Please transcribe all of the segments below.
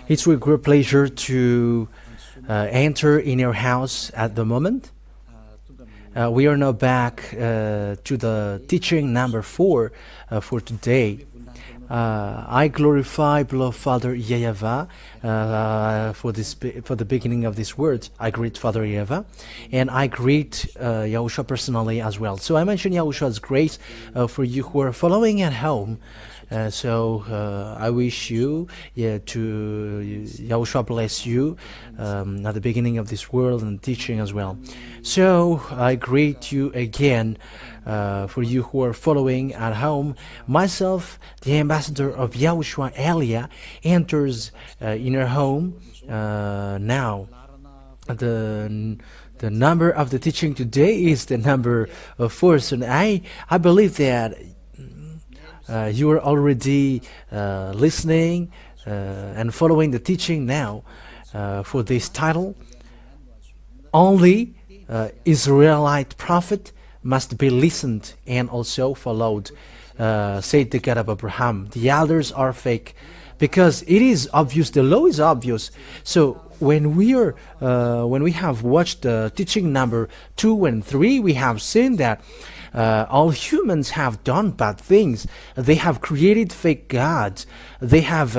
It's with great pleasure to enter in your house at the moment. We are now back to the teaching number 4 for today. I glorify beloved Father YAHVAH for the beginning of this word. I greet Father YAHVAH, and I greet YAHOSHUAH personally as well. So I mention YAHOSHUAH's grace for you who are following at home. I wish you to YAHOSHUAH bless you at the beginning of this world and teaching as well. So I greet you again for you who are following at home. Myself, the ambassador of YAHOSHUAH Elia, enters in your home now. The number of the teaching today is the number 4. So I believe that you are already listening and following the teaching now for this title. Only Israelite prophet must be listened and also followed, said the God of Abraham. The others are fake, because it is obvious, the law is obvious. So when we have watched the teaching number 2 and 3, we have seen that all humans have done bad things. They have created fake gods. They have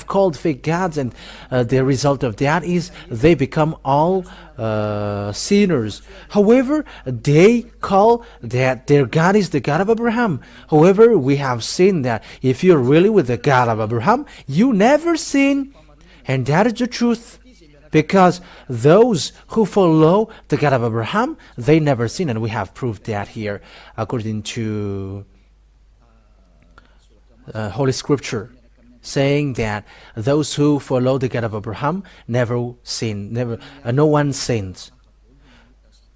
called fake gods, and the result of that is they become all sinners. However, they call that their God is the God of Abraham. However, we have seen that if you're really with the God of Abraham, you never sin, and that is the truth. Because those who follow the God of Abraham, they never sin, and we have proved that here according to Holy Scripture, saying that those who follow the God of Abraham never sin, no one sins,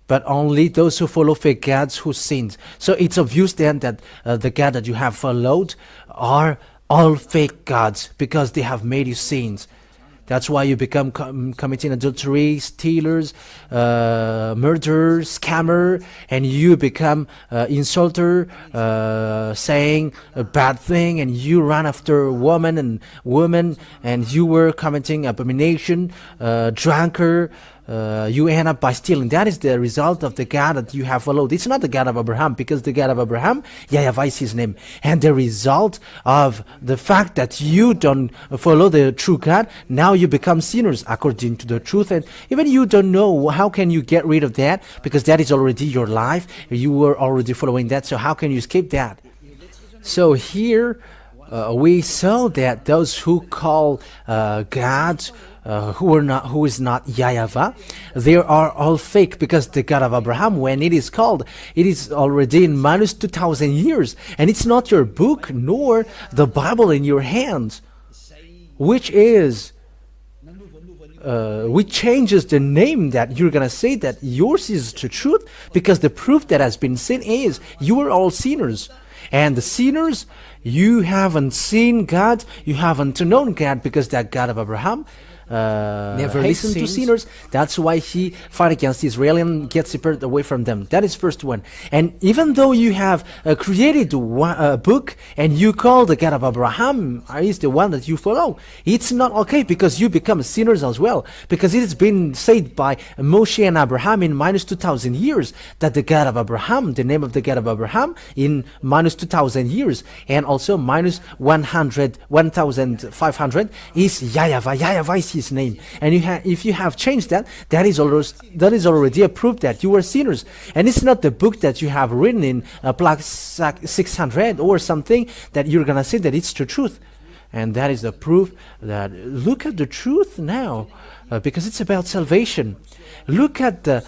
but only those who follow fake gods who sinned. So it's obvious then that the God that you have followed are all fake gods, because they have made you sins. That's why you become committing adultery, stealers, murderer, scammer, and you become insulter, saying a bad thing, and you run after woman, and you were committing abomination, drunkard. You end up by stealing. That is the result of the God that you have followed. It's not the God of Abraham, because the God of Abraham, YAHVAH is his name. And the result of the fact that you don't follow the true God, now you become sinners according to the truth. And even you don't know, how can you get rid of that? Because that is already your life. You were already following that. So how can you escape that? So here we saw that those who call God, who is not YAHVAH, they are all fake, because the God of Abraham, when it is called, it is already in minus 2,000 years, and it's not your book nor the Bible in your hands, which changes the name that you're gonna say that yours is the truth, because the proof that has been seen is you are all sinners. And the sinners, you haven't seen God, you haven't known God, because that God of Abraham never listened to sinners. That's why he fight against Israel and gets separated away from them. That is first one. And even though you have created a book and you call the God of Abraham is the one that you follow, it's not okay, because you become sinners as well. Because it has been said by Moshe and Abraham in minus 2,000 years that the God of Abraham, the name of the God of Abraham in minus 2,000 years, and also minus 1,500 is YAHVAH. YAHVAH is his name, and if you have changed that, that is already a proof that you are sinners. And it's not the book that you have written in plaque 600 or something that you're gonna say that it's the truth. And that is the proof that look at the truth now, because it's about salvation. Look at the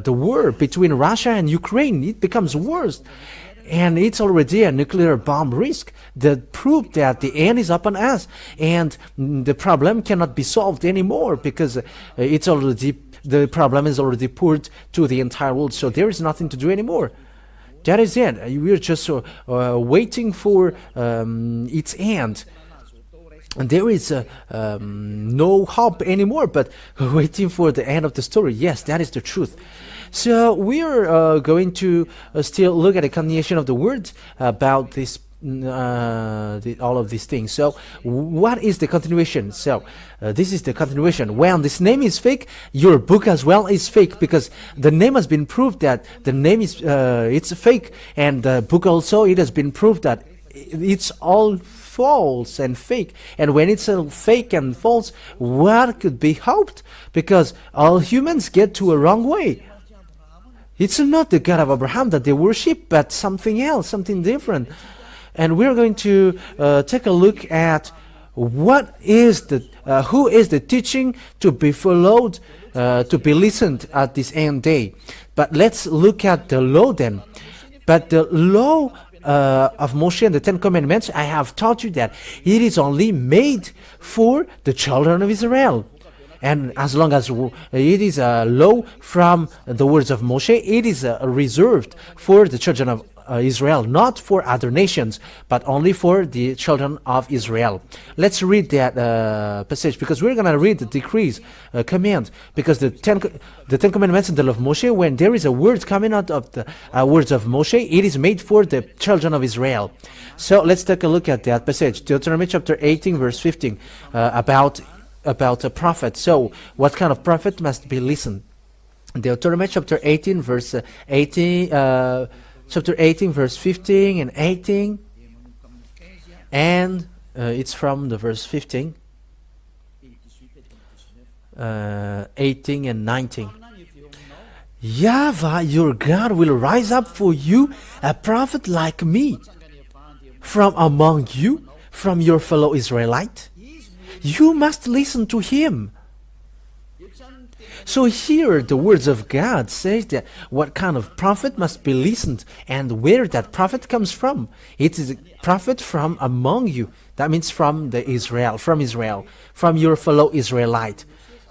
war between Russia and Ukraine. It becomes worse. And it's already a nuclear bomb risk. The proof that the end is upon us, and the problem cannot be solved anymore, because the problem is already poured to the entire world. So there is nothing to do anymore. That is it. We're just waiting for its end. And there is no hope anymore, but waiting for the end of the story. Yes, that is the truth. So we are going to still look at a continuation of the word about this all of these things. So what is the continuation? So this is the continuation. When this name is fake, your book as well is fake, because the name has been proved that the name is it's fake, and the book also, it has been proved that it's all false and fake. And when it's fake and false, what could be hoped? Because all humans get to a wrong way. It's not the God of Abraham that they worship, but something else, something different. And we're going to take a look at what is who is the teaching to be followed, to be listened at this end day. But let's look at the law then. But the law of Moshe and the Ten Commandments, I have taught you that it is only made for the children of Israel. And as long as it is a law from the words of Moshe, it is reserved for the children of Israel, not for other nations, but only for the children of Israel. Let's read that passage, because we're going to read the decrees, command, because the Ten Commandments and the law of Moshe, when there is a word coming out of the words of Moshe, it is made for the children of Israel. So let's take a look at that passage, Deuteronomy chapter 18, verse 15, about a prophet. So what kind of prophet must be listened? Deuteronomy chapter 18, verse 18. Chapter 18, verse 15 and 18, and it's from the verse 15, 18 and 19. YAHVAH, your God, will rise up for you a prophet like me from among you, from your fellow Israelite. You must listen to him. So here the words of God says that what kind of prophet must be listened, and where that prophet comes from. It is a prophet from among you. That means from Israel, from your fellow Israelite.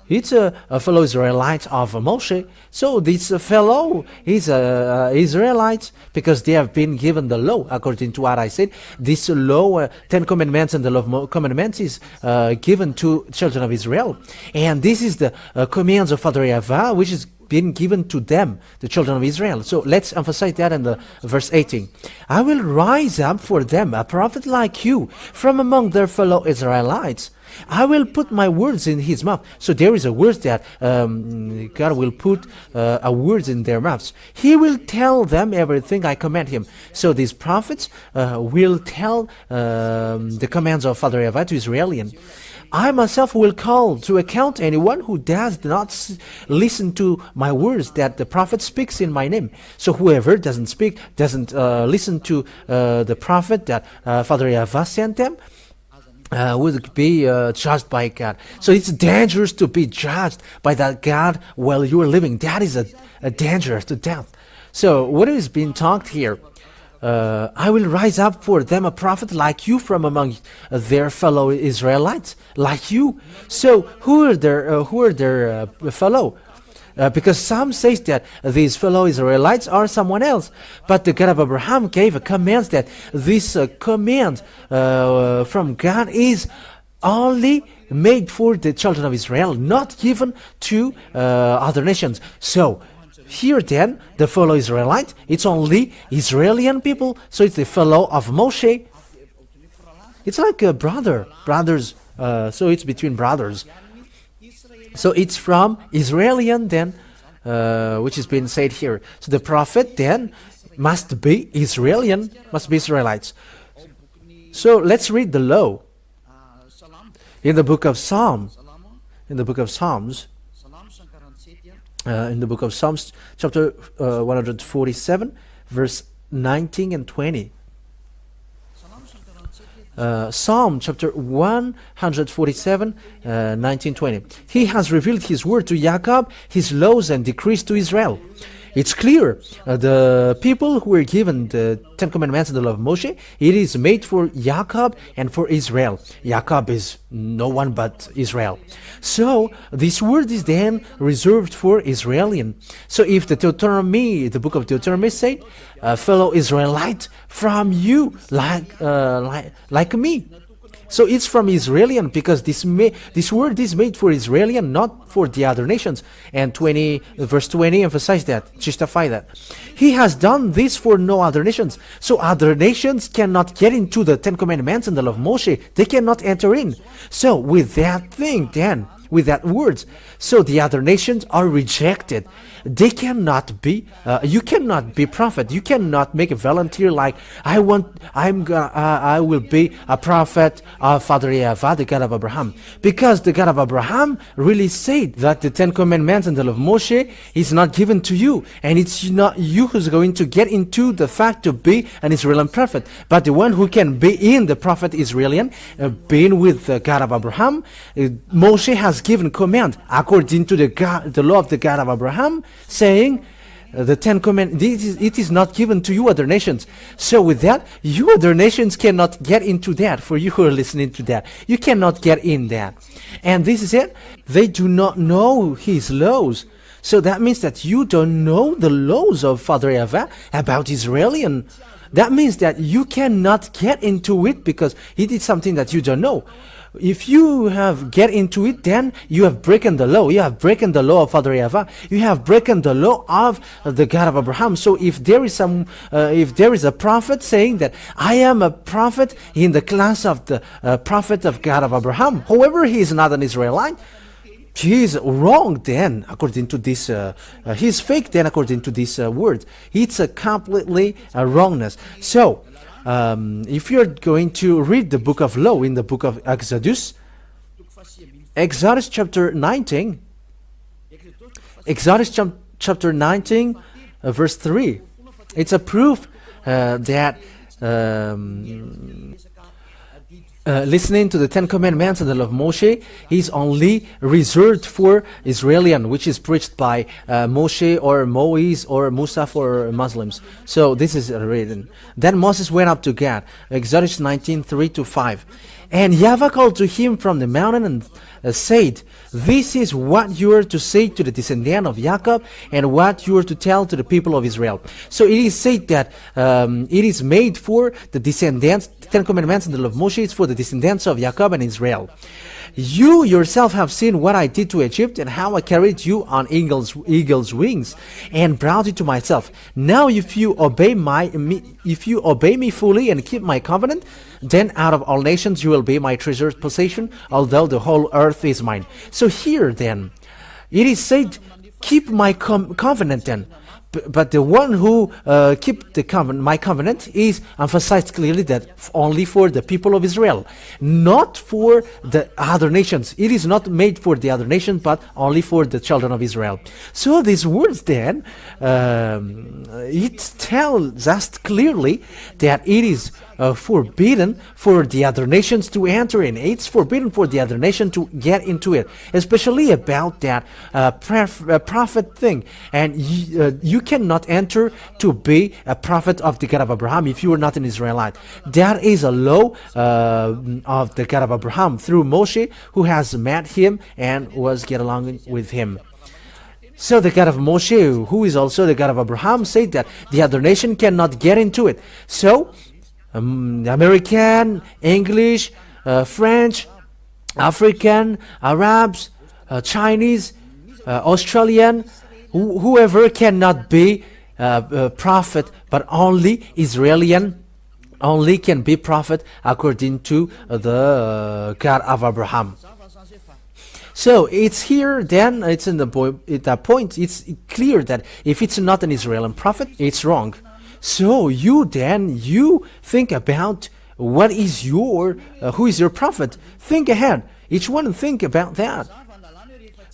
It's a fellow Israelite of Moshe. So this fellow is Israelite, because they have been given the law, according to what I said. This law, 10 commandments and the law of commandments, is given to children of Israel. And this is the commands of Father YAHVAH, which is been given to them, the children of Israel. So let's emphasize that in the verse 18. I will rise up for them a prophet like you from among their fellow Israelites. I will put my words in his mouth. So there is a word that God will put a words in their mouths. He will tell them everything I command him. So these prophets will tell the commands of Father YAHVAH to Israelian. I myself will call to account anyone who does not listen to my words that the prophet speaks in my name. So whoever doesn't listen to the prophet that Father YAHVAH sent them, would be judged by God. So it's dangerous to be judged by that God while you are living. That is a danger to death. So what is being talked here? I will rise up for them a prophet like you from among their fellow Israelites, like you. So who are their fellow? Because some say that these fellow Israelites are someone else. But the God of Abraham gave a command that this command from God is only made for the children of Israel, not given to other nations. So here then, the fellow Israelite, it's only Israeli people, so it's the fellow of Moshe. It's like a brothers, so it's between brothers. So it's from Israelian then, which is being said here. So the prophet then must be Israelian, must be Israelites. So let's read the law in the book of Psalms. In the book of Psalms, chapter 147, verse 19 and 20. Psalm chapter 147, 19, 20. He has revealed his word to Jacob, his laws and decrees to Israel. It's clear, the people who were given the Ten Commandments and the law of Moshe, it is made for Jacob and for Israel. Jacob is no one but Israel. So this word is then reserved for Israelian. So if the book of Deuteronomy said, fellow Israelite from you, like me. So it's from Israelian, because this word is made for Israelian, not for the other nations. And verse 20 emphasize that, justify that. He has done this for no other nations. So other nations cannot get into the Ten Commandments and the law of Moshe. They cannot enter in. So with that thing then, with that words, so the other nations are rejected. They cannot be, you cannot be prophet. You cannot make a volunteer like, I will be a prophet of Father YAHVAH, the God of Abraham. Because the God of Abraham really said that the Ten Commandments and the law of Moshe is not given to you. And it's not you who's going to get into the fact to be an Israeli prophet. But the one who can be in the prophet Israelian, being with the God of Abraham, Moshe has given command according to the law of the God of Abraham, saying the Ten Commandments, it is not given to you other nations. So with that, you other nations cannot get into that. For you who are listening to that, you cannot get in that. And this is it. They do not know his laws. So that means that you don't know the laws of Father YAHVAH about Israelian. That means that you cannot get into it because it is something that you don't know. If you have get into it, then you have broken the law. You have broken the law of Father YAHVAH. You have broken the law of the God of Abraham. So if there is a prophet saying that I am a prophet in the class of the prophet of God of Abraham, however, he is not an Israelite, he is wrong then, according to this, he is fake then, according to this word. It's a completely wrongness. So, if you're going to read the book of law in the book of Exodus chapter 19, chapter 19, verse 3, it's a proof that listening to the Ten Commandments and the law of Moshe is only reserved for Israelian, which is preached by Moshe or Moise or Musa for Muslims. So this is written. Then Moses went up to God, Exodus 19, 3-5. And YAHVAH called to him from the mountain and said, this is what you are to say to the descendant of Jacob and what you are to tell to the people of Israel. So it is said that it is made for the descendants, the Ten Commandments and the law of Moshe is for the descendants of Jacob and Israel. You yourself have seen what I did to Egypt and how I carried you on eagle's wings and brought you to myself. Now if you obey me fully and keep my covenant, then out of all nations you will be my treasured possession, although the whole earth is mine. So here then, it is said, keep my covenant then. But the one who keep my covenant is emphasized clearly that only for the people of Israel, not for the other nations. It is not made for the other nations, but only for the children of Israel. So these words then, it tells us clearly that it is forbidden for the other nations to enter in. It's forbidden for the other nation to get into it, especially about that prophet thing. And you cannot enter to be a prophet of the God of Abraham if you are not an Israelite. That is a law of the God of Abraham through Moshe, who has met him and was get along with him. So the God of Moshe, who is also the God of Abraham, said that the other nation cannot get into it. So American, English, French, African, Arabs, Chinese, Australian, whoever cannot be a prophet, but only Israelian only can be prophet according to the God of Abraham. So it's here then, it's in the point, it's clear that if it's not an Israeli prophet, it's wrong. So you think about what is who is your prophet? Think ahead. Each one think about that.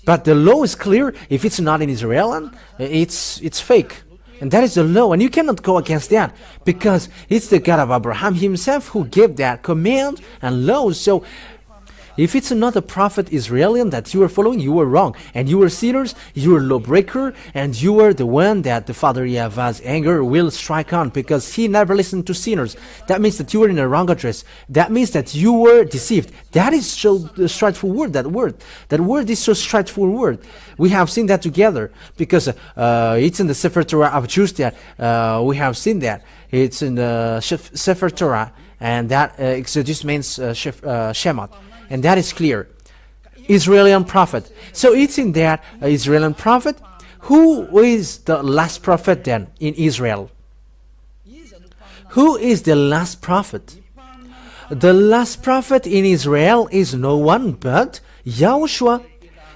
But the law is clear. If it's not in Israel, it's fake. And that is the law. And you cannot go against that because it's the God of Abraham himself who gave that command and law. So if it's not a prophet Israelian that you are following, you are wrong. And you are sinners, you are lawbreaker, and you are the one that the Father YAHVAH's anger will strike on because he never listened to sinners. That means that you are in a wrong address. That means that you were deceived. That is so straightforward, that word. That word is so straightforward. We have seen that together because it's in the Sefer Torah of Jews that we have seen that. It's in the Sefer Torah. and that exodus means Shemot, and that is clear. Israeli prophet. So it's in that Israeli prophet. Who is the last prophet then in Israel? Who is the last prophet? The last prophet in Israel is no one but YAHOSHUAH.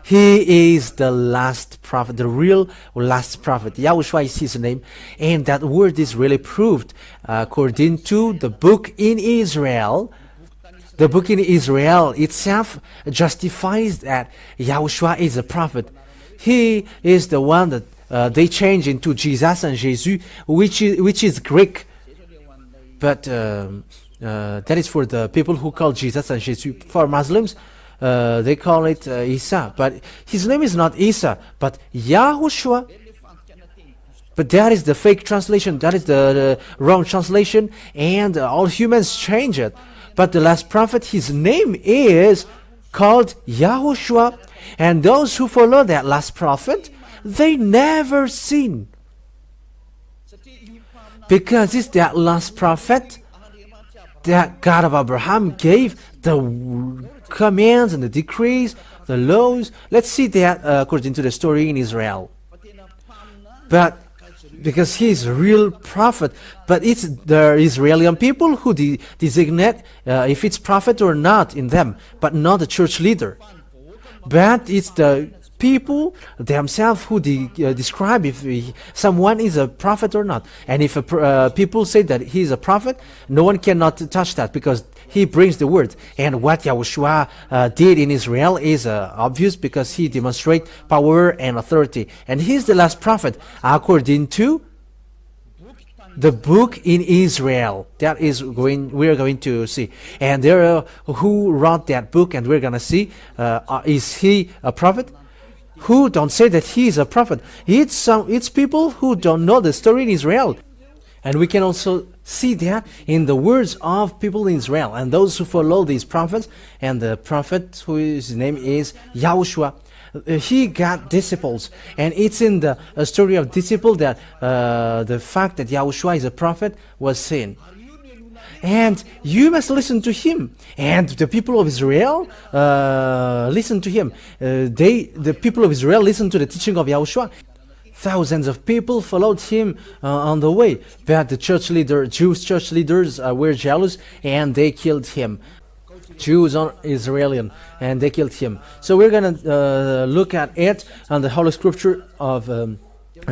He is the last prophet, the real last prophet. YAHOSHUAH is his name, and that word is really proved according to the book in Israel. The book in Israel itself justifies that YAHOSHUAH is a prophet. He is the one that they change into Jesus and Jesus, which is Greek. But that is for the people who call Jesus and Jesus. For Muslims, they call it Isa. But his name is not Isa, but YAHOSHUAH. But that is the fake translation. That is the wrong translation. And all humans change it. But the last prophet, his name is called YAHOSHUAH. And those who follow that last prophet, they never sin. Because it's that last prophet that God of Abraham gave the commands and the decrees, the laws. Let's see that according to the story in Israel. But because he is a real prophet, but it's the Israeli people who designate if it's prophet or not in them, but not the church leader. But it's the people themselves who describe if someone is a prophet or not. And if people say that he is a prophet, no one cannot touch that because he brings the word. And what YAHOSHUAH did in Israel is obvious because he demonstrates power and authority. And he's the last prophet according to the book in Israel. That is we're going to see. And there who wrote that book, and we're going to see is he a prophet? Who don't say that he is a prophet? It's people who don't know the story in Israel. And we can also see that in the words of people in Israel and those who follow these prophets. And the prophet whose name is YAHOSHUAH, he got disciples, and it's in the story of disciple that the fact that YAHOSHUAH is a prophet was seen. And you must listen to him. And the people of Israel listen to him. The people of Israel listen to the teaching of YAHOSHUAH. Thousands of people followed him on the way. But the Jewish church leaders were jealous, and they killed him. Jews are Israeli, and they killed him. So we're going to look at it on the Holy Scripture of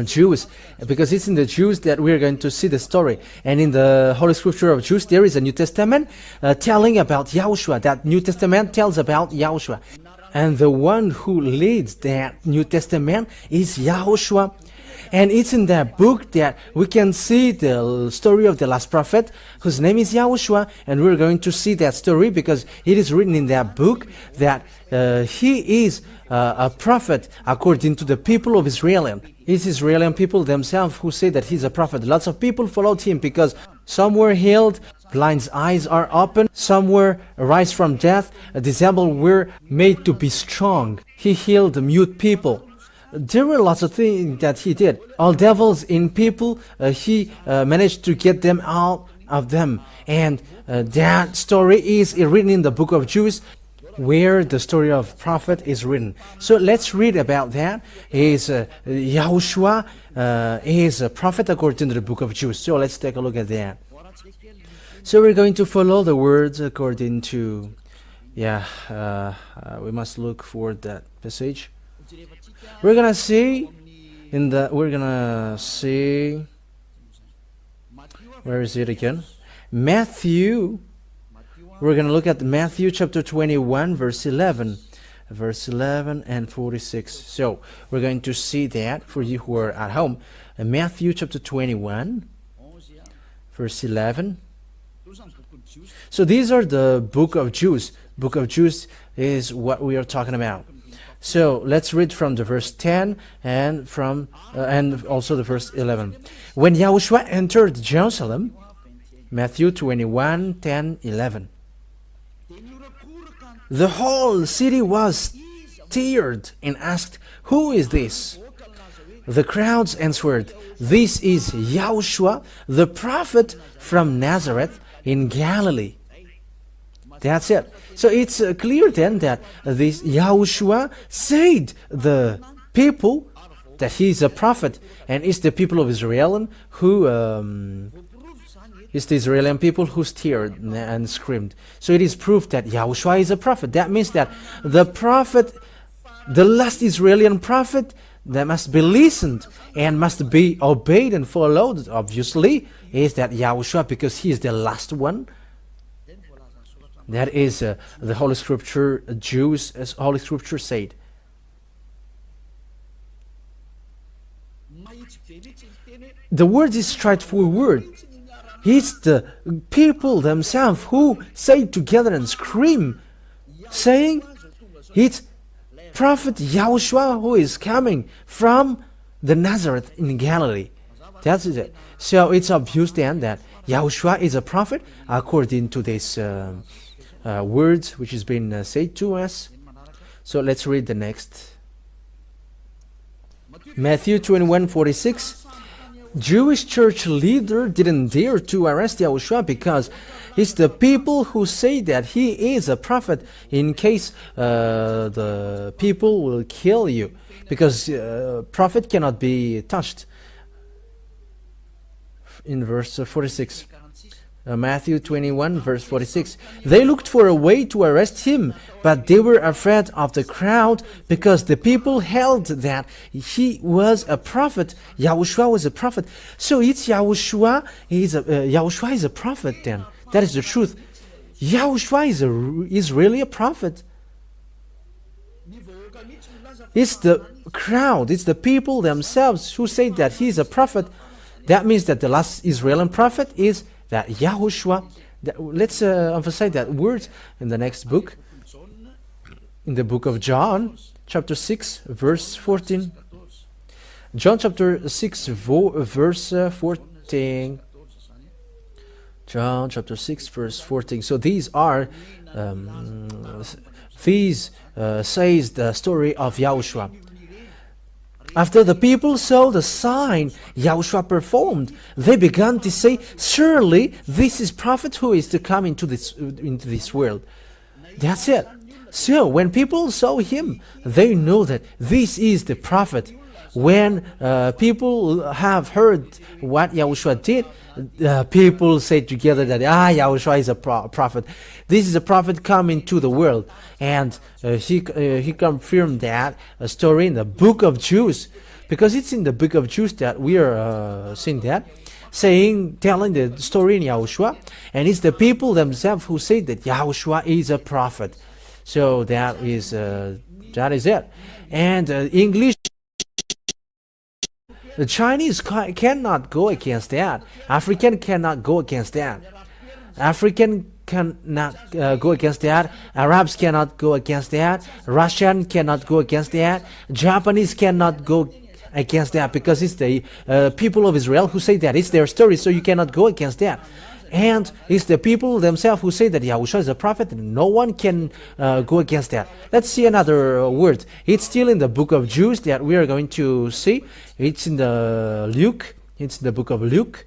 Jews, because it's in the Jews that we're going to see the story. And in the Holy Scripture of Jews, there is a New Testament telling about YAHOSHUAH. That New Testament tells about YAHOSHUAH. And the one who leads that New Testament is YAHOSHUAH. And it's in that book that we can see the story of the last prophet, whose name is YAHOSHUAH. And we're going to see that story because it is written in that book that he is a prophet according to the people of Israel. It's Israeli people themselves who say that he's a prophet. Lots of people followed him because some were healed, blind's eyes are open, some were raised from death, disabled were made to be strong. He healed the mute people. There were lots of things that he did. All devils in people, he managed to get them out of them. And that story is written in the book of Jews, where the story of prophet is written. So let's read about that. YAHOSHUAH is a prophet according to the book of Jews. So let's take a look at that. So we're going to follow the words according to, we must look for that passage. We're gonna see where is it again? Matthew. We're going to look at Matthew chapter 21, verse 11 and 46. So we're going to see that for you who are at home. Matthew chapter 21, verse 11. So these are the book of Jews. Book of Jews is what we are talking about. So let's read from the verse 10 and from and also the verse 11. When YAHOSHUAH entered Jerusalem, Matthew 21, 10, 11. The whole city was stirred and asked, "Who is this?" The crowds answered, "This is YAHOSHUAH, the prophet from Nazareth in Galilee. That's it. So it's clear then that this Yahushua said the people that he is a prophet, and it's the people of Israel who it's the Israeli people who stared and screamed. So it is proof that Yahushua is a prophet. That means that the prophet, the last Israeli prophet, that must be listened and must be obeyed and followed, obviously, is that Yahushua, because he is the last one. That is the Holy Scripture, Jews, as Holy Scripture said. The word is straightforward. It's the people themselves who say together and scream, saying, it's Prophet Yahushua who is coming from the Nazareth in Galilee. That's it. So it's obvious then that Yahushua is a prophet according to this words which has been said to us. So let's read the next. Matthew 21:46. Jewish church leader didn't dare to arrest Yahushua because it's the people who say that he is a prophet, in case the people will kill you, because prophet cannot be touched. In verse 46. Matthew 21 verse 46. They looked for a way to arrest him, but they were afraid of the crowd, because the people held that he was a prophet. Yahushua was a prophet. So it's Yahushua is a prophet then. That is the truth. Yahushua is really a prophet. It's the crowd, it's the people themselves who say that he is a prophet. That means that the last Israeli prophet is that Yahushua. Let's emphasize that word in the next book, in the book of John, chapter 6, verse 14. John chapter 6, verse 14. John chapter 6, verse 14. So these are, says the story of Yahushua. After the people saw the sign Yahushua performed, they began to say, surely this is prophet who is to come into this world. That's it. So when people saw him, they know that this is the prophet. When people have heard what Yahushua did, people say together that Yahushua is a prophet. This is a prophet coming to the world. And he confirmed that story in the book of Jews, because it's in the book of Jews that we are seeing that, telling the story in Yahushua, and it's the people themselves who say that Yahushua is a prophet. So that is it. And English, the Chinese cannot go against that. African cannot go against that. African cannot go against that. Arabs cannot go against that. Russian cannot go against that. Japanese cannot go against that, because it's the people of Israel who say that. It's their story, so you cannot go against that. And it's the people themselves who say that Yahushua is a prophet, and no one can go against that. Let's see another word. It's still in the book of Jews that we are going to see. It's in the Luke. It's in the book of Luke.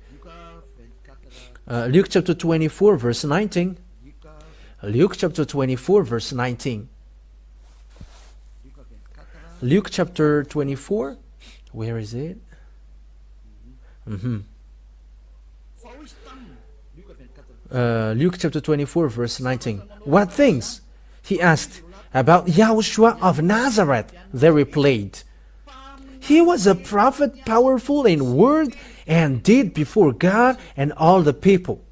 Luke chapter 24, verse 19. Luke chapter 24, verse 19. Luke chapter 24. Where is it? Luke chapter 24, verse 19. What things? He asked. About Yahushua of Nazareth, they replied. He was a prophet, powerful in word and deed before God and all the people.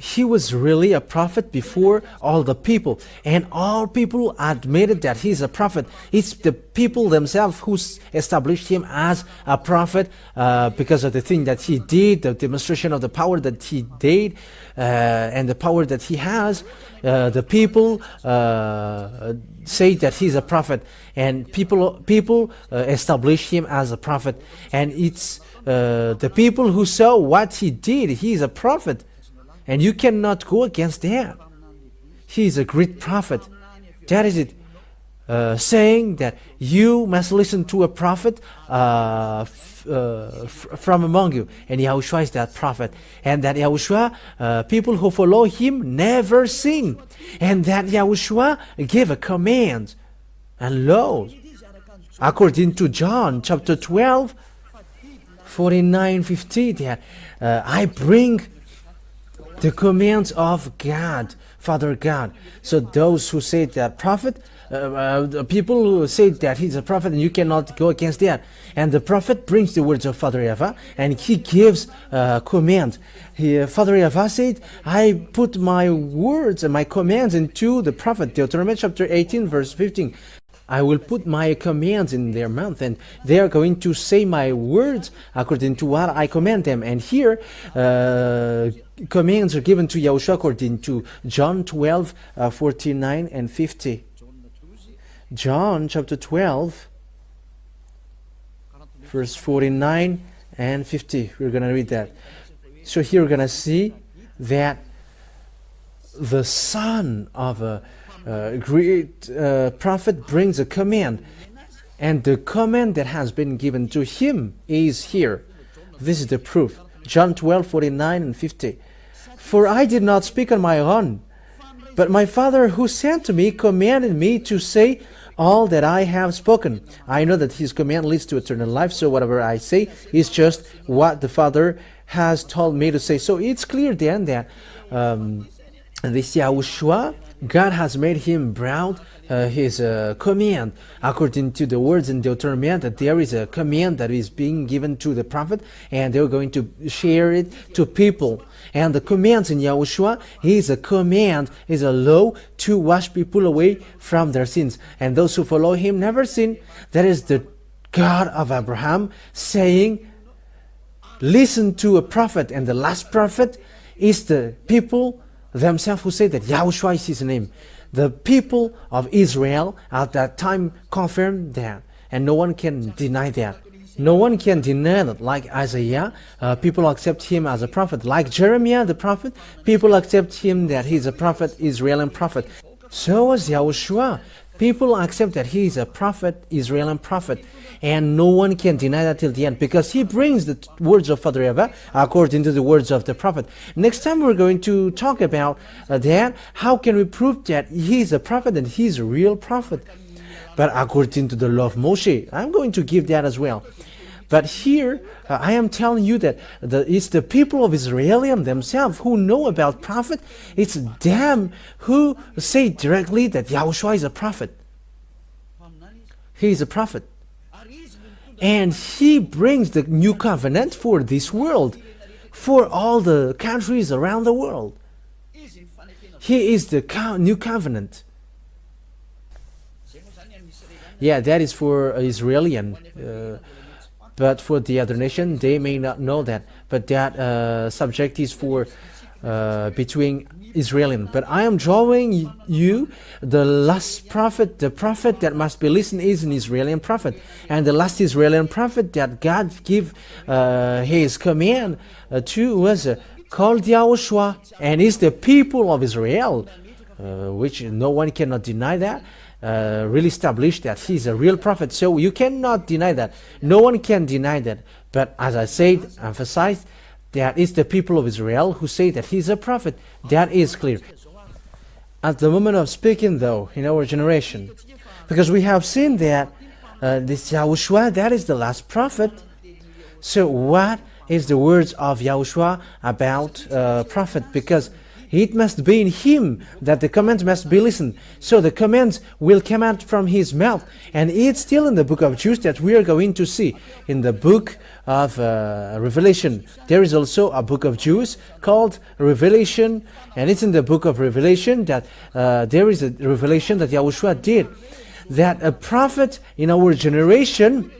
He was really a prophet before all the people, and all people admitted that he is a prophet. It's the people themselves who established him as a prophet because of the thing that he did, the demonstration of the power that he did, and the power that he has. The people say that he's a prophet, and people establish him as a prophet. And it's the people who saw what he did. He is a prophet. And you cannot go against that. He is a great prophet. That is it. saying that you must listen to a prophet from among you, and Yahushua is that prophet, and that Yahushua, people who follow him never sin, and that Yahushua gave a command. And lo, according to John chapter 12, 49, 50, that I bring the commands of God, Father God. So those who say that prophet, the people who say that he's a prophet, and you cannot go against that. And the prophet brings the words of Father YAHVAH, and he gives command. Father YAHVAH said, I put my words and my commands into the prophet. Deuteronomy chapter 18, verse 15. I will put my commands in their mouth, and they are going to say my words according to what I command them. And here, commands are given to Yahushua according to John 12, 49 and 50. John chapter 12, verse 49 and 50. We're going to read that. So here we're going to see that the son of a great prophet brings a command, and the command that has been given to him is here. This is the proof. John 12, 49 and 50. For I did not speak on my own, but my Father who sent me commanded me to say all that I have spoken. I know that his command leads to eternal life, so whatever I say is just what the Father has told me to say. So it's clear then that this Yahushua, God has made him proud, his command, according to the words in Deuteronomy, that there is a command that is being given to the prophet, and they're going to share it to people. And the commands in Yahushua is a command, is a law to wash people away from their sins. And those who follow him never sin. That is the God of Abraham saying, listen to a prophet. And the last prophet is the people themselves who say that Yahushua is his name. The people of Israel at that time confirmed that, and no one can deny that. No one can deny that. Like Isaiah, people accept him as a prophet. Like Jeremiah the prophet, people accept him that he's a prophet, Israeli prophet. So was Yahushua. People accept that he is a prophet, Israeli prophet, and no one can deny that till the end, because he brings the words of Father YAHVAH according to the words of the prophet. Next time we're going to talk about that. How can we prove that he is a prophet and he is a real prophet? But according to the law of Moshe, I'm going to give that as well. But here, I am telling you that it's the people of Israel themselves who know about prophet. It's them who say directly that Yahushua is a prophet. He is a prophet. And he brings the new covenant for this world, for all the countries around the world. He is the new covenant. Yeah, that is for Israeli. But for the other nation, they may not know that. But that subject is for between Israeli. But I am drawing you the last prophet. The prophet that must be listened is an Israeli prophet. And the last Israeli prophet that God gave his command to was called Yahushua. And is the people of Israel, which no one cannot deny that. Really established that he's a real prophet. So you cannot deny that. No one can deny that. But as I said, emphasized, that is the people of Israel who say that he's a prophet. That is clear. At the moment of speaking, though, in our generation, because we have seen that this Yahushua, that is the last prophet. So what is the words of Yahushua about prophet? Because it must be in him that the commands must be listened. So the commands will come out from his mouth. And it's still in the book of Jude that we are going to see. In the book of Revelation, there is also a book of Jude called Revelation. And it's in the book of Revelation that there is a revelation that Yahushua did. That a prophet in our generation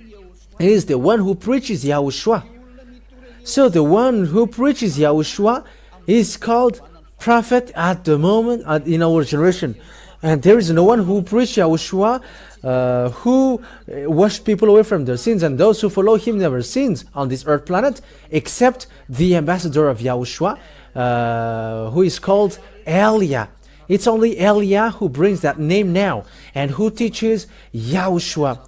is the one who preaches Yahushua. So the one who preaches Yahushua is called prophet at the moment in our generation. And there is no one who preached Yahushua who washed people away from their sins, and those who follow him never sins on this earth planet, except the ambassador of Yahushua, who is called Elia. It's only Eliah who brings that name now and who teaches YAHOSHUAH.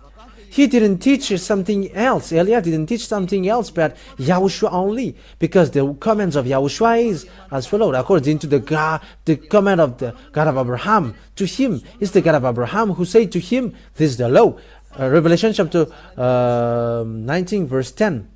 He didn't teach something else. Eliah didn't teach something else but YAHOSHUAH only, because the commands of YAHOSHUAH is as follows. According to the command of the God of Abraham to him, it's the God of Abraham who said to him, this is the law. Revelation chapter 19 verse 10.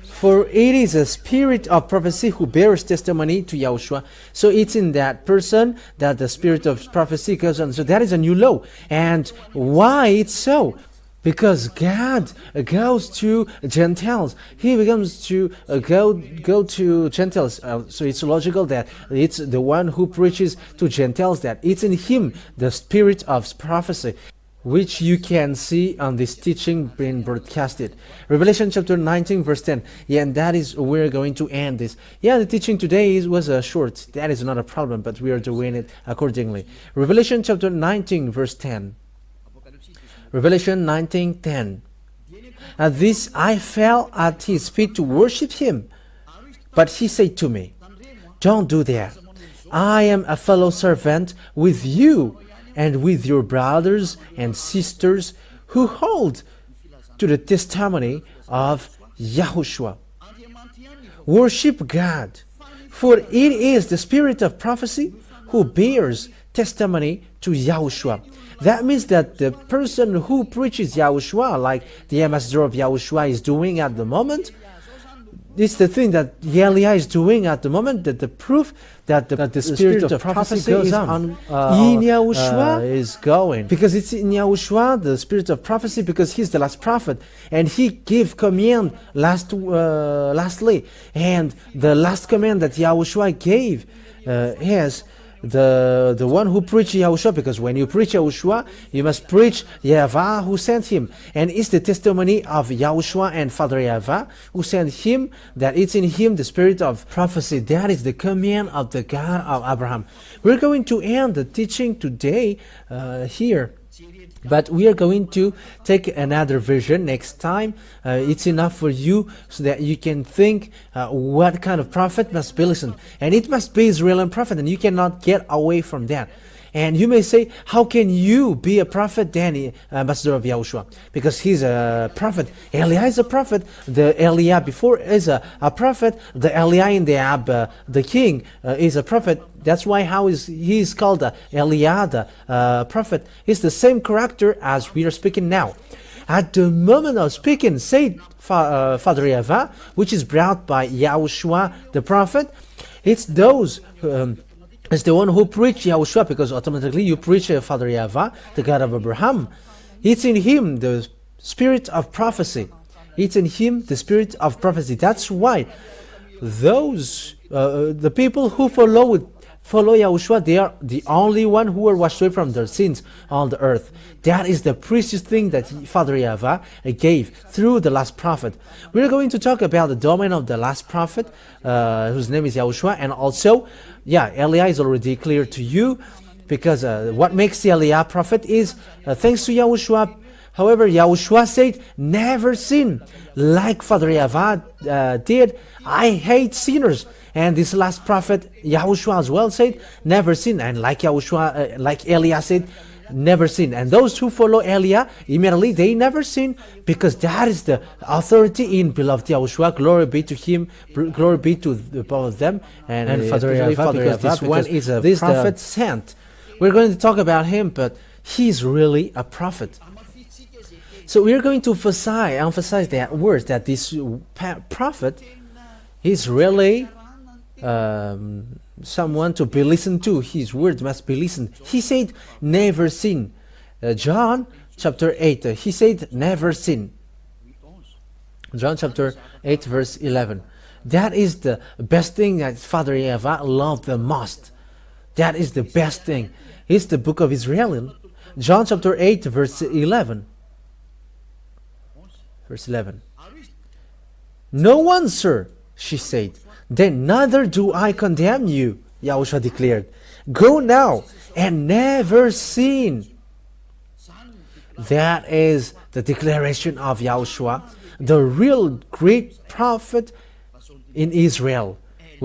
For it is a spirit of prophecy who bears testimony to YAHOSHUAH. So it's in that person that the spirit of prophecy goes on. So that is a new law. And why it's so? Because God goes to Gentiles. He becomes to go to Gentiles. So it's logical that it's the one who preaches to Gentiles, that it's in him the spirit of prophecy, which you can see on this teaching being broadcasted. Revelation chapter 19 verse 10. Yeah, and that is where we're going to end this. Yeah, the teaching today was short. That is not a problem, but we are doing it accordingly. Revelation chapter 19 verse 10. Revelation 19:10. At this I fell at his feet to worship him. But he said to me, don't do that. I am a fellow servant with you and with your brothers and sisters who hold to the testimony of YAHOSHUAH. Worship God, for it is the spirit of prophecy who bears testimony to YAHOSHUAH. That means that the person who preaches YAHOSHUAH, like the ambassador of YAHOSHUAH is doing at the moment, it's the thing that Eliah is doing at the moment, that the proof that the spirit of prophecy goes on. In YAHOSHUAH is going. Because it's in YAHOSHUAH, the spirit of prophecy, because he's the last prophet. And he gave command lastly. And the last command that YAHOSHUAH gave is the one who preached YAHOSHUAH, because when you preach YAHOSHUAH, you must preach YAHVAH who sent him. And it's the testimony of YAHOSHUAH and Father YAHVAH who sent him, that it's in him the spirit of prophecy. That is the command of the God of Abraham. We're going to end the teaching today here. But we are going to take another version next time. It's enough for you so that you can think what kind of prophet must be listened. And it must be Israeli prophet, and you cannot get away from that. And you may say, how can you be a prophet then, ambassador of YAHOSHUAH? Because he's a prophet. Eliah is a prophet. The Eliah before is a prophet. The Eliah in the Ab, the king, is a prophet. That's why he is called Eliah, the prophet. He's the same character as we are speaking now. At the moment of speaking, said Father YAHVAH, which is brought by YAHOSHUAH, the prophet, it's those... It's the one who preached YAHOSHUAH, because automatically you preach Father YAHVAH, the God of Abraham. It's in him the spirit of prophecy. It's in him the spirit of prophecy. That's why those the people who follow YAHOSHUAH, they are the only one who are washed away from their sins on the earth. That is the precious thing that Father YAHVAH gave through the last prophet. We're going to talk about the domain of the last prophet, whose name is YAHOSHUAH, and also, Eliah is already clear to you, because what makes the Eliah prophet is thanks to YAHOSHUAH. However, YAHOSHUAH said, never sin. Like Father YAHVAH did, I hate sinners. And this last prophet, YAHOSHUAH as well, said, never sin. And like YAHOSHUAH, like Eliah said, never sin. And those who follow Eliah, immediately they never sin, because that is the authority in beloved YAHOSHUAH. Glory be to him, glory be to both of them. And Father YAHVAH, because this one is a prophet sent. We're going to talk about him, but he's really a prophet. So we are going to emphasize that word, that this prophet is really someone to be listened to. His word must be listened. He said, never sin. John chapter 8, he said, never sin. John chapter 8 verse 11. That is the best thing that Father YAHVAH loved the most. That is the best thing. It's the book of Israel. John chapter 8 verse 11. Verse 11. No one, sir, she said. Then neither do I condemn you, YAHOSHUAH declared. Go now and never sin. That is the declaration of YAHOSHUAH, the real great prophet in Israel,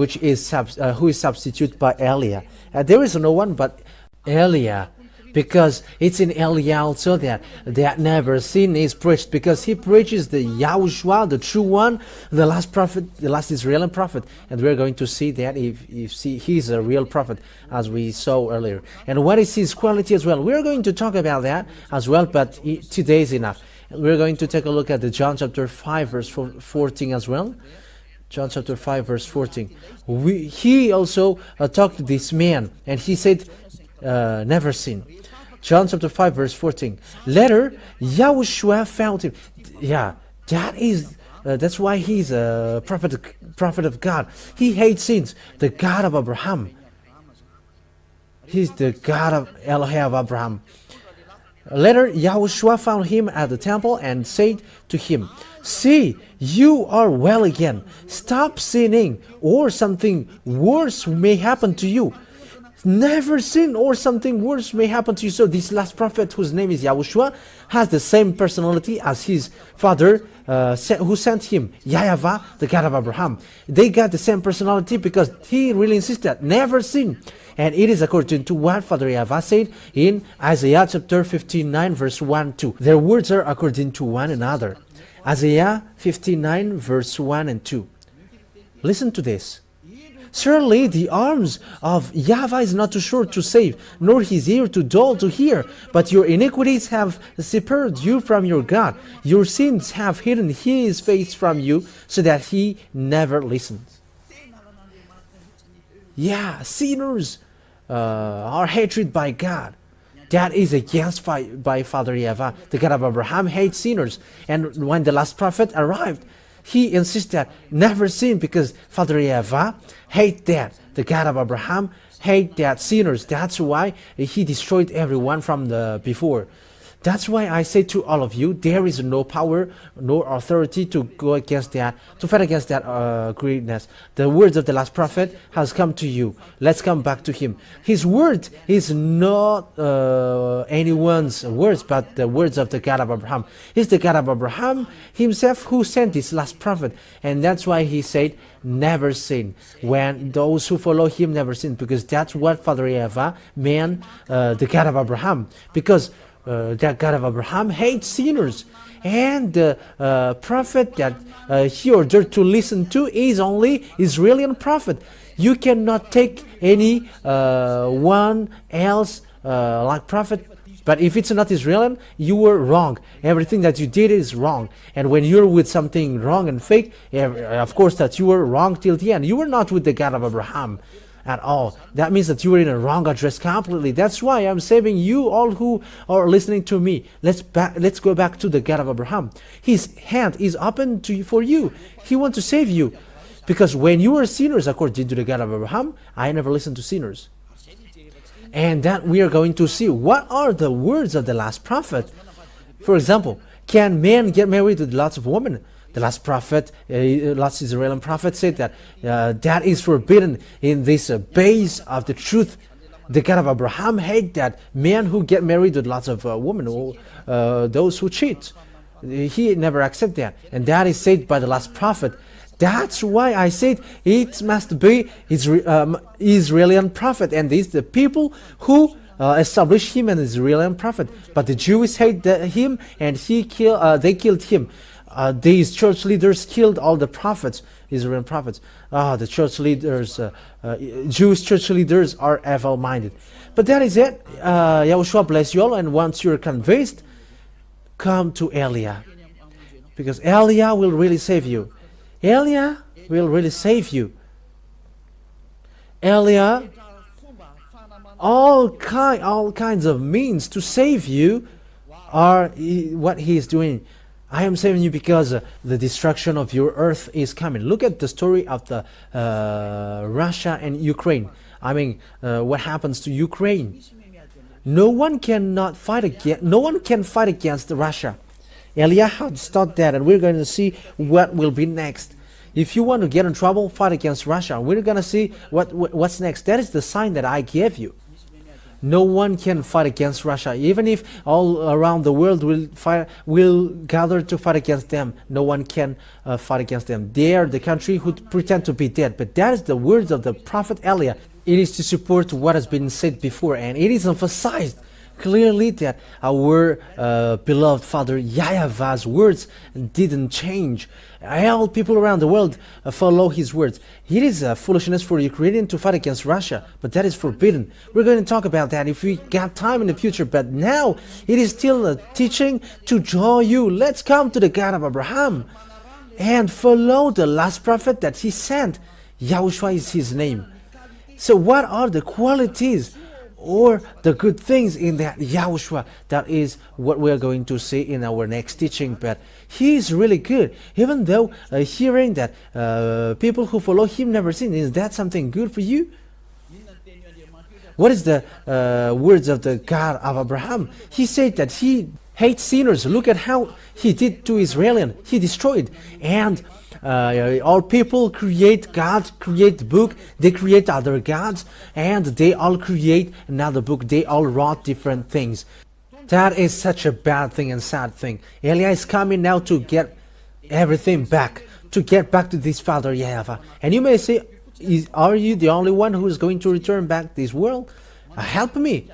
who is substituted by Eliah. There is no one but Eliah, because it's in Eliah also that never sin is preached, because he preaches the YAHOSHUAH, the true one, the last prophet, the last Israeli prophet, and we're going to see that if he's a real prophet, as we saw earlier. And what is his quality as well? We're going to talk about that as well, but today is enough. We're going to take a look at the John chapter 5 verse 14 as well. John chapter 5 verse 14. He also talked to this man, and he said, never sin. John chapter 5 verse 14. Later, YAHOSHUAH found him. Yeah, that's why he's a prophet of God. He hates sins. The God of Abraham. He's the God of Elohim of Abraham. Later, YAHOSHUAH found him at the temple and said to him, "See, you are well again. Stop sinning, or something worse may happen to you." Never sin, or something worse may happen to you. So this last prophet, whose name is YAHOSHUAH, has the same personality as his father who sent him, YAHVAH, the God of Abraham. They got the same personality because he really insisted, never sin. And it is according to what Father YAHVAH said in Isaiah chapter 59 verse 1-2. Their words are according to one another. Isaiah 59 verse 1 and 2. Listen to this. Surely the arms of YAHVAH is not too short to save, nor his ear too dull to hear. But your iniquities have separated you from your God. Your sins have hidden his face from you, so that he never listens. Yeah, sinners are hated by God. That is against by Father YAHVAH. The God of Abraham hates sinners. And when the last prophet arrived, he insisted never sin, because Father YAHVAH hate that. The God of Abraham hate that sinners. That's why he destroyed everyone from the before. That's why I say to all of you, there is no power nor authority to go against that, to fight against that greatness. The words of the last prophet has come to you. Let's come back to him. His word is not anyone's words, but the words of the God of Abraham. He's the God of Abraham himself who sent this last prophet. And that's why he said, never sin. When those who follow him never sin, because that's what Father YAHVAH meant, the God of Abraham. Because that God of Abraham hates sinners, and the prophet that he ordered to listen to is only Israeli prophet. You cannot take any one else like prophet. But if it's not Israeli, you were wrong. Everything that you did is wrong. And when you're with something wrong and fake, of course that you were wrong till the end. You were not with the God of Abraham at all. That means that you were in a wrong address completely. That's why I'm saving you all who are listening to me. Let's go back to the God of Abraham. His hand is open to you, for you. He wants to save you. Because when you were sinners, according to the God of Abraham, I never listened to sinners. And that we are going to see what are the words of the last prophet. For example, can men get married with lots of women? The last prophet, last Israeli prophet said that that is forbidden in this base of the truth. The God of Abraham hate that men who get married with lots of women, or those who cheat. He never accept that, and that is said by the last prophet. That's why I said it must be Israeli prophet, and these the people who established him an Israeli prophet. But the Jews hate him, and they killed him. These church leaders killed all the prophets, Israeli prophets. The church leaders, Jewish church leaders are evil-minded. But that is it. YAHOSHUAH bless you all, and once you're convinced, come to Eliah, because Eliah will really save you. Eliah will really save you. Eliah, all kinds of means to save you are what he is doing. I am saving you because the destruction of your earth is coming. Look at the story of the Russia and Ukraine. I mean, what happens to Ukraine? No one can fight against Russia. Eliah has taught that, and we're going to see what will be next. If you want to get in trouble, fight against Russia. We're going to see what's next. That is the sign that I gave you. No one can fight against Russia. Even if all around the world will gather to fight against them, no one can fight against them. They are the country who pretend to be dead. But that is the words of the prophet Elia. It is to support what has been said before, and it is emphasized clearly that our beloved father YAHVAH's words didn't change. All people around the world follow his words. It is foolishness for Ukrainian to fight against Russia, but that is forbidden. We're going to talk about that if we got time in the future, but now it is still a teaching to draw you. Let's come to the God of Abraham and follow the last prophet that he sent. YAHOSHUAH is his name. So what are the qualities or the good things in that YAHOSHUAH? That is what we are going to see in our next teaching. But he is really good, even though hearing that people who follow him never sin. Is that something good for you? What is the words of the God of Abraham? He said that he hates sinners. Look at how he did to Israel. He destroyed. And all people create, God create the book, they create other gods, and they all create another book. They all wrote different things. That is such a bad thing and sad thing. Elia is coming now to get everything back, to get back to this father YAHVAH. And you may say, are you the only one who is going to return back this world? Help me,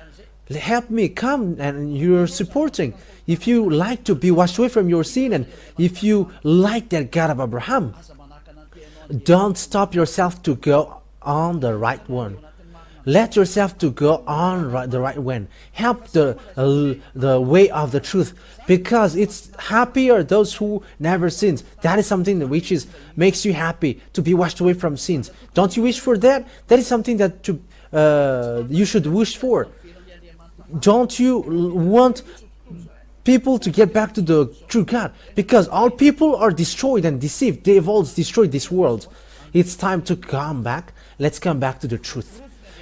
come, and you're supporting. If you like to be washed away from your sin, and if you like that God of Abraham, don't stop yourself to go on the right one. Let yourself to go on the right one. Help the way of the truth, because it's happier those who never sins. That is something which makes you happy, to be washed away from sins. Don't you wish for that? That is something that you should wish for. Don't you want people to get back to the true God? Because all people are destroyed and deceived. They have all destroyed this world. It's time to come back. Let's come back to the truth.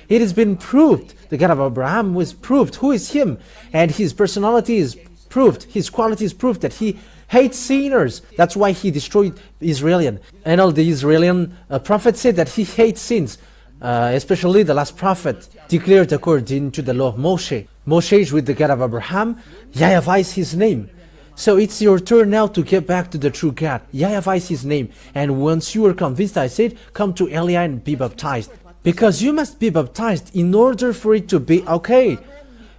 It has been proved. The God of Abraham was proved. Who is him? And his personality is proved. His quality is proved that he hates sinners. That's why he destroyed Israel. And all the Israeli prophets said that he hates sins. Especially the last prophet declared according to the law of Moshe. Moshe is with the God of Abraham. YAHVAH is his name. So it's your turn now to get back to the true God. YAHVAH is his name. And once you are convinced, I said, come to Elia and be baptized. Because you must be baptized in order for it to be okay.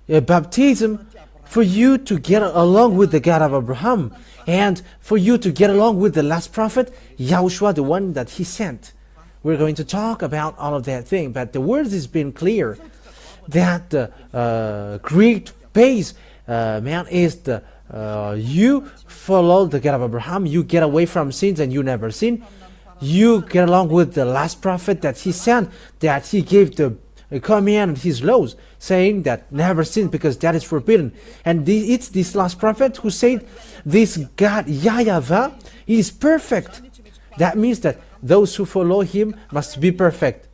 Baptism for you to get along with the God of Abraham. And for you to get along with the last prophet, YAHOSHUAH, the one that he sent. We're going to talk about all of that thing, but the word has been clear that the great base, man, is the you follow the God of Abraham, you get away from sins and you never sin. You get along with the last prophet that he sent, that he gave the command and his laws, saying that never sin because that is forbidden. And it's this last prophet who said, this God YAHVAH is perfect. That means that those who follow him must be perfect.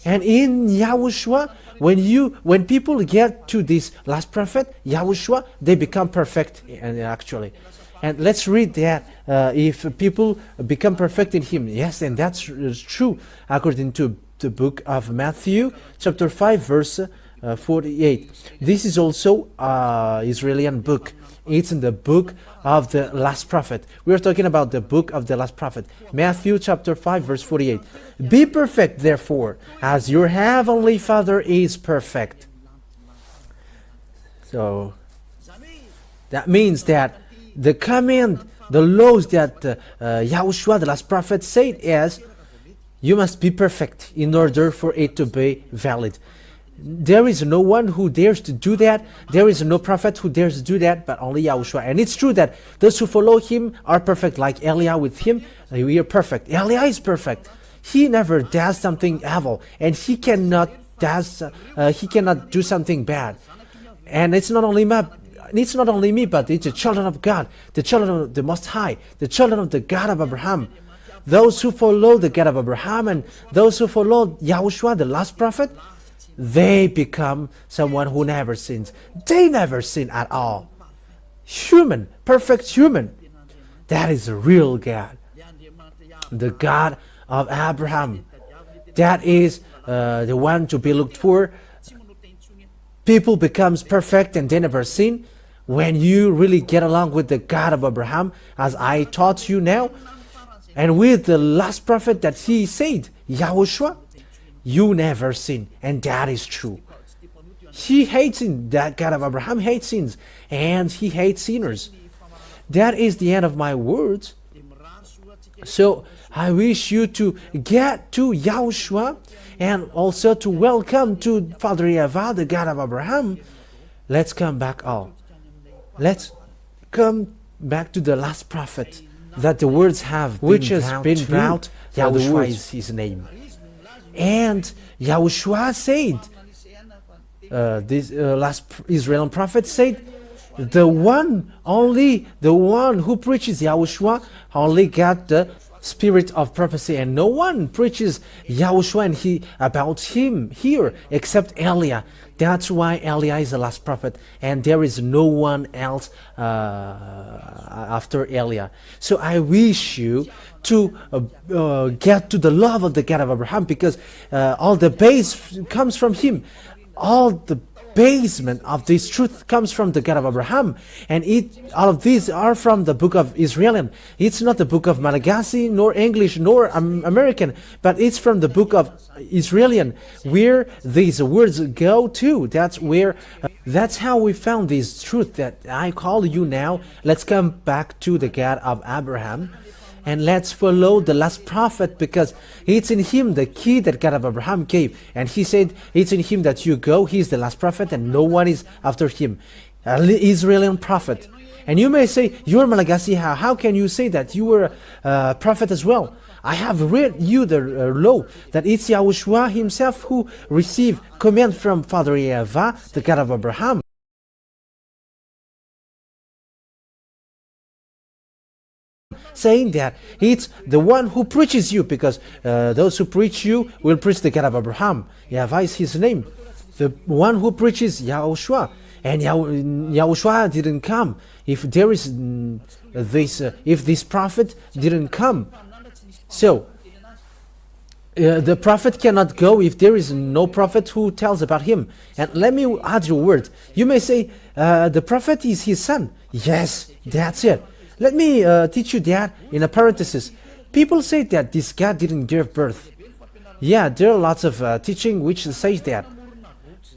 And in YAHOSHUAH, when people get to this last prophet, YAHOSHUAH, they become perfect actually. And let's read that if people become perfect in him. Yes, and that's true according to the book of Matthew, chapter 5, verse 48. This is also Israeli book. It's in the book of the last prophet. We are talking about the book of the last prophet. Matthew chapter 5 verse 48. Be perfect therefore, as your heavenly Father is perfect. So that means that the command, the laws that YAHOSHUAH, the last prophet, said is, you must be perfect in order for it to be valid. There is no one who dares to do that. There is no prophet who dares to do that, but only YAHOSHUAH. And it's true that those who follow him are perfect, like Elia with him. We are perfect. Elia is perfect. He never does something evil, and he cannot do something bad. And it's not only me, but it's the children of God, the children of the Most High, the children of the God of Abraham. Those who follow the God of Abraham and those who follow YAHOSHUAH, the last prophet, they become someone who never sins. They never sin at all. Human, perfect human. That is a real God. The God of Abraham. That is the one to be looked for. people becomes perfect and they never sin when you really get along with the God of Abraham, as I taught you now, and with the last prophet that he said, YAHOSHUAH, you never sin, and that is true. He hates sin. That God of Abraham hates sins, and he hates sinners. That is the end of my words. So I wish you to get to YAHOSHUAH and also to welcome to Father YAHVAH, the God of Abraham. Let's come back all. Let's come back to the last prophet that the words have which has been brought. YAHOSHUAH is his name. And YAHOSHUAH said, this last Israeli prophet said, only the one who preaches YAHOSHUAH only got the spirit of prophecy, and no one preaches YAHOSHUAH and about him here except Eliah. That's why Eliah is the last prophet, and there is no one else after Eliah. So I wish you to get to the love of the God of Abraham, because all the base comes from him. All the basement of this truth comes from the God of Abraham, and all of these are from the book of Israelite. It's not the book of Malagasy, nor English, nor American, but it's from the book of Israelite, where these words go to. That's how we found this truth that I call you now. Let's come back to the God of Abraham, and let's follow the last prophet, because it's in him the key that God of Abraham gave. And he said, it's in him that you go. He's the last prophet and no one is after him. An Israeli prophet. And you may say, you're Malagasy. How can you say that? You were a prophet as well. I have read you the law that it's YAHOSHUAH himself who received command from Father YAHVAH, the God of Abraham, saying that it's the one who preaches you, because those who preach you will preach the God of Abraham. YAHVAH is his name. The one who preaches YAHOSHUAH. And YAHOSHUAH didn't come if there is if this prophet didn't come. So the prophet cannot go if there is no prophet who tells about him. And let me add your word. You may say the prophet is his son. Yes, that's it. Let me teach you that in a parenthesis. People say that this God didn't give birth. Yeah, there are lots of teaching which says that.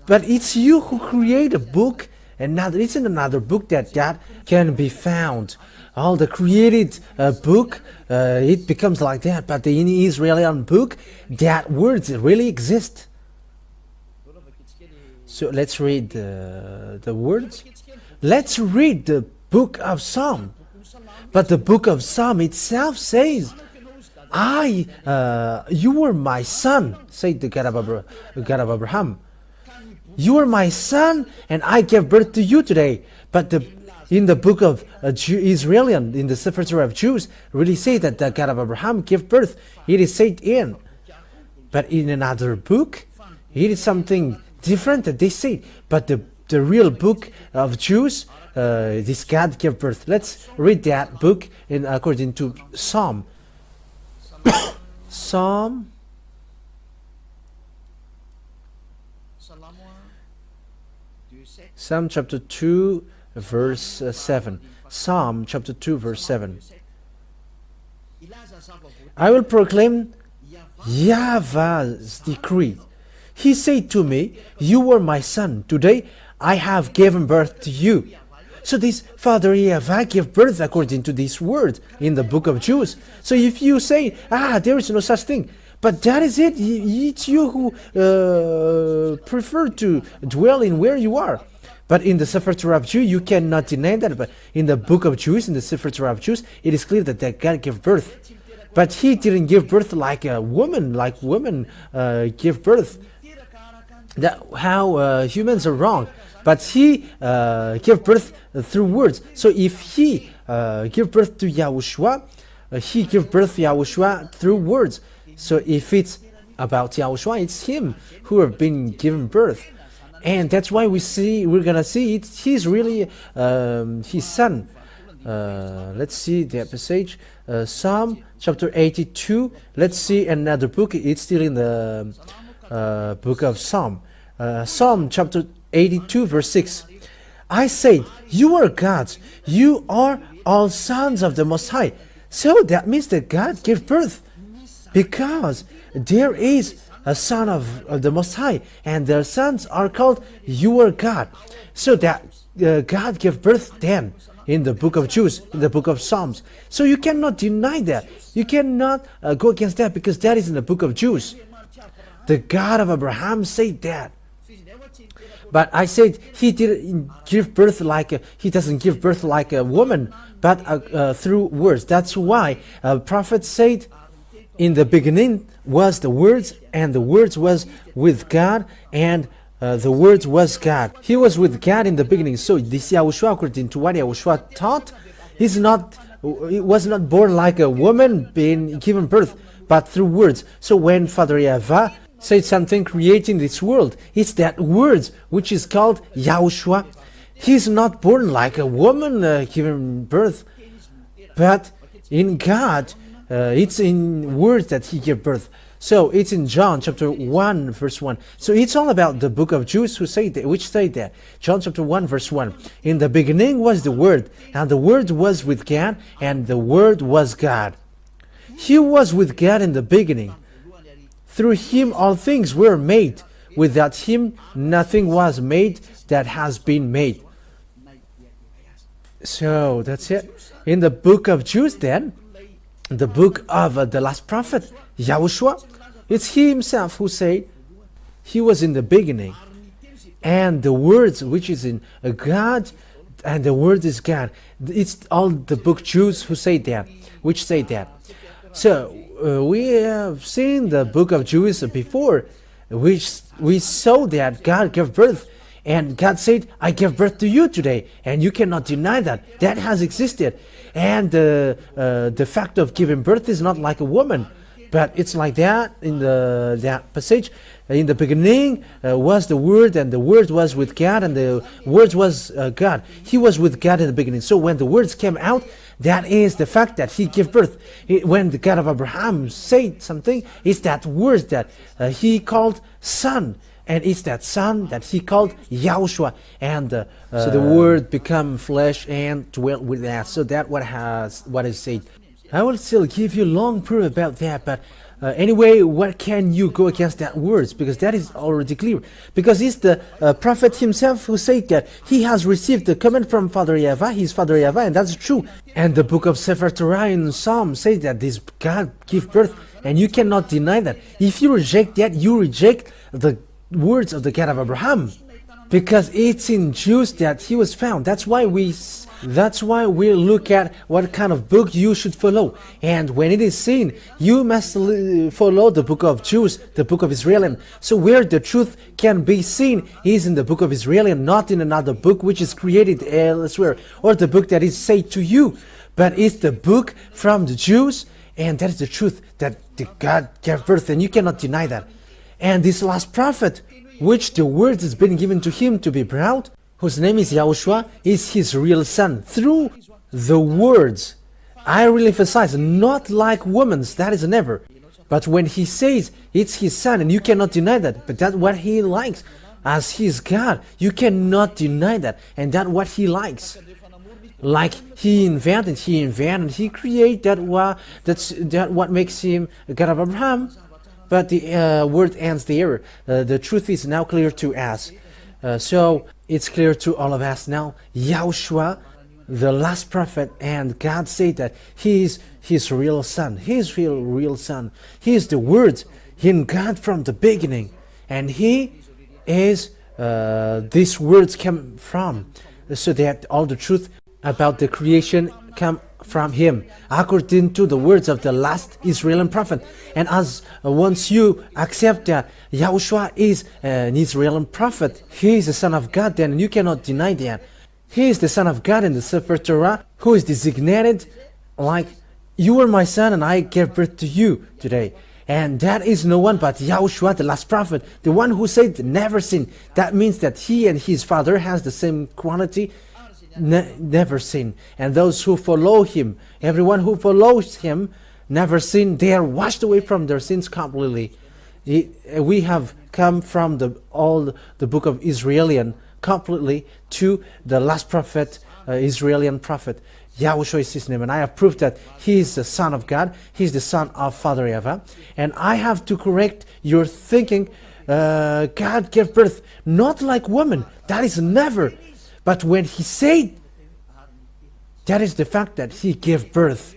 But it's you who create a book, and it's in another book that can be found. All the created book, it becomes like that. But in the Israeli book, that words really exist. So let's read the words. Let's read the book of Psalm. But the book of Psalm itself says, you were my son, said the God of Abraham. You are my son, and I gave birth to you today. But in the book of Israel, in the Sefer Torah of Jews, really say that the God of Abraham gave birth. It is said in. But in another book, it is something different that they say. But the real book of Jews, this God gave birth. Let's read that book according to Psalm. Psalm chapter 2 verse 7. Psalm chapter 2 verse 7. I will proclaim YAHVAH's decree. He said to me, you are my son. Today I have given birth to you. So this Father YAHVAH gave birth according to this word in the book of Jews. So if you say, there is no such thing, but that is it. It's you who prefer to dwell in where you are. But in the Sefer Torah of Jews, you cannot deny that. But in the book of Jews, in the Sefer Torah of Jews, it is clear that God gave birth. But he didn't give birth like a woman, like women give birth. How humans are wrong. But he gave birth through words. So if he gave birth to YAHOSHUAH, he gave birth to YAHOSHUAH through words. So if it's about YAHOSHUAH, it's him who have been given birth. And that's why we're gonna see it. He's really his son. Let's see the passage. Psalm chapter 82. Let's see another book. It's still in the book of Psalm. Psalm chapter 82 verse 6. I said, you are gods, you are all sons of the Most High. So that means that God gave birth, because there is a son of the Most High, and their sons are called you are God. So that God gave birth then in the book of Jude, in the book of Psalms. So you cannot deny that. You cannot go against that, because that is in the book of Jude. The God of Abraham said that. But I said he didn't give birth he doesn't give birth like a woman, but through words. That's why prophet said, in the beginning was the words, and the words was with God, and the words was God. He was with God in the beginning. So this YAHOSHUAH, according to what YAHOSHUAH taught, he was not born like a woman being given birth, but through words. So when Father YAHVAH said something creating this world, it's that words which is called YAHOSHUAH. He's not born like a woman given birth, but in God, it's in words that he gave birth. So it's in John chapter 1 verse 1. So it's all about the book of Jude which say that. John chapter 1 verse 1. In the beginning was the Word, and the Word was with God, and the Word was God. He was with God in the beginning. Through him all things were made. Without him nothing was made that has been made. So that's it. In the book of Jude then, the book of the last prophet, YAHOSHUAH, it's he himself who said he was in the beginning, and the words which is in God, and the word is God. It's all the book Jews who say that, which say that. So we have seen the book of Jude before, which we saw that God gave birth, and God said, I gave birth to you today, and you cannot deny that. That has existed. And the fact of giving birth is not like a woman, but it's like that in that passage. In the beginning was the Word, and the Word was with God, and the Word was God. He was with God in the beginning. So when the words came out, that is the fact that he gave birth. When the God of Abraham said something, it's that word that he called son. And it's that son that he called YAHOSHUAH. And so the word become flesh and dwelt with us. So that what is said. I will still give you long proof about that, but anyway, what can you go against that words? Because that is already clear. Because it's the prophet himself who said that he has received the command from Father YAHVAH, his Father YAHVAH, and that's true. And the book of Sefer Torah in Psalm says that this God give birth, and you cannot deny that. If you reject that, you reject the words of the God of Abraham, because it's in Jews that he was found. That's why we look at what kind of book you should follow. And when it is seen, you must follow the book of Jews, the book of Israel. So where the truth can be seen is in the book of Israel, not in another book which is created elsewhere, or the book that is said to you, but it's the book from the Jews, and that is the truth that God gave birth, and you cannot deny that. And this last prophet, which the word has been given to him to be brought, whose name is YAHOSHUAH, is his real son. Through the words, I really emphasize, not like woman's, that is never. But when he says it's his son, and you cannot deny that, but that's what he likes, as he is God, you cannot deny that, and that's what he likes. Like he invented, he created that's what makes him a God of Abraham. But the word ends there. The truth is now clear to us. So it's clear to all of us now. YAHOSHUAH, the last prophet, and God said that he is his real son. His real son. He is the word in God from the beginning. And he is, these words come from, so that all the truth about the creation come from him, according to the words of the last Israeli prophet. And as once you accept that YAHOSHUAH is an Israeli prophet, he is the son of God, then you cannot deny that. He is the son of God in the Sefer Torah, who is designated like, you are my son and I gave birth to you today. And that is no one but YAHOSHUAH, the last prophet, the one who said never sin. That means that he and his father has the same quality, never sin. And those who follow him, everyone who follows him, never sin. They are washed away from their sins completely. We have come from all the book of Israelian completely to the last prophet, Israelian prophet. YAHOSHUAH is his name, and I have proved that he is the Son of God. He is the Son of Father YAHVAH. And I have to correct your thinking. God gave birth not like woman. That is never. But when he said, that is the fact that he gave birth.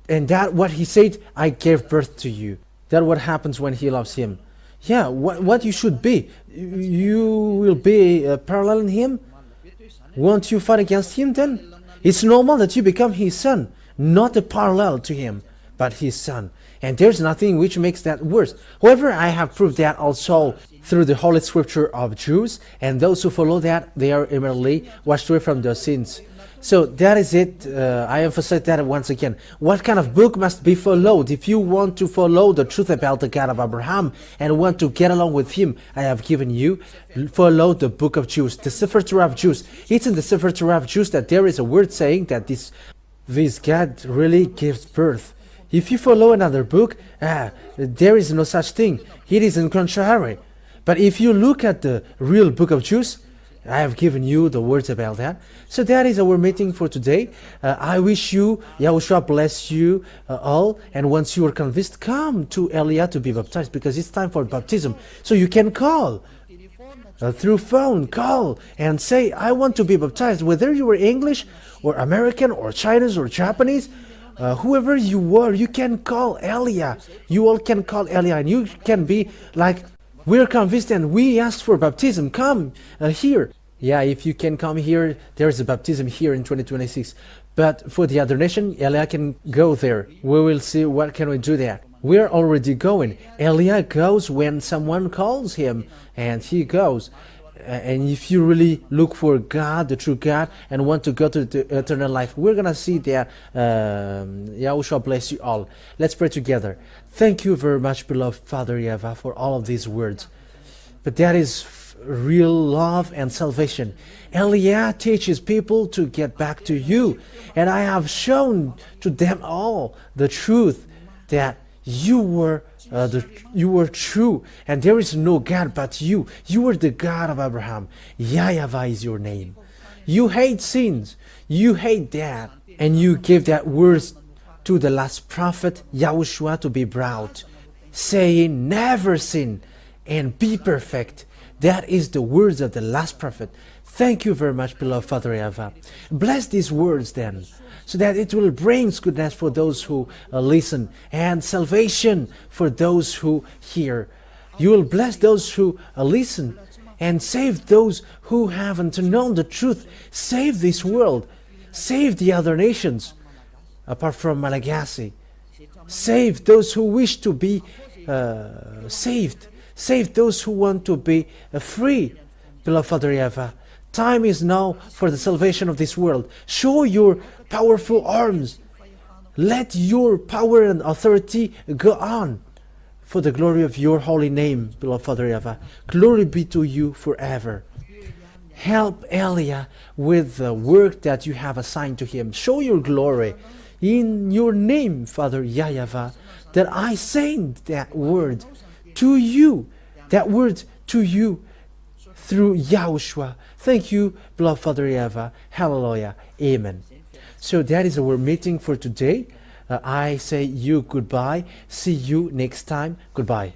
And that what he said, I gave birth to you. That what happens when he loves him. Yeah, what you should be. You will be paralleling him. Won't you fight against him then? It's normal that you become his son, not a parallel to him, but his son. And there's nothing which makes that worse. However, I have proved that also through the Holy Scripture of Jews, and those who follow that, they are immediately washed away from their sins. So that is it. I emphasize that once again. What kind of book must be followed? If you want to follow the truth about the God of Abraham and want to get along with him, I have given you, follow the book of Jews, the Sefer Torah of Jews. It's in the Sefer Torah of Jews that there is a word saying that this God really gives birth. If you follow another book, there is no such thing. It is in contrary. But if you look at the real book of Jews, I have given you the words about that. So that is our meeting for today. I wish you, YAHOSHUAH bless you all. And once you are convinced, come to Elia to be baptized, because it's time for baptism. So you can call through phone, call and say, I want to be baptized. Whether you are English or American or Chinese or Japanese, whoever you are, you can call Elia. You all can call Elia, and you can be like, we're convinced and we asked for baptism. Come here. Yeah, if you can come here, there is a baptism here in 2026. But for the other nation, Elia can go there. We will see what can we do there. We're already going. Elia goes when someone calls him, and he goes. And if you really look for God, the true God, and want to go to the eternal life, we're going to see that. YAHOSHUAH bless you all. Let's pray together. Thank you very much, beloved Father YAHVAH, for all of these words. But that is real love and salvation. Elia teaches people to get back to you. And I have shown to them all the truth that you were true, and there is no God but you. You are the God of Abraham. YAHVAH is your name. You hate sins. You hate that. And you gave that words to the last prophet, YAHOSHUAH, to be brought, saying, never sin and be perfect. That is the words of the last prophet. Thank you very much, beloved Father YAHVAH. Bless these words then, so that it will bring goodness for those who listen, and salvation for those who hear. You will bless those who listen, and save those who haven't known the truth. Save this world. Save the other nations, apart from Malagasy. Save those who wish to be saved. Save those who want to be free. Beloved Father YAHVAH, time is now for the salvation of this world. Show your powerful arms. Let your power and authority go on for the glory of your holy name, beloved Father YAHVAH. Glory be to you forever. Help Elia with the work that you have assigned to him. Show your glory in your name, Father YAHVAH, that I send that word to you, through YAHOSHUAH. Thank you, beloved Father YAHVAH. Hallelujah. Amen. So that is our meeting for today. I say you goodbye. See you next time. Goodbye.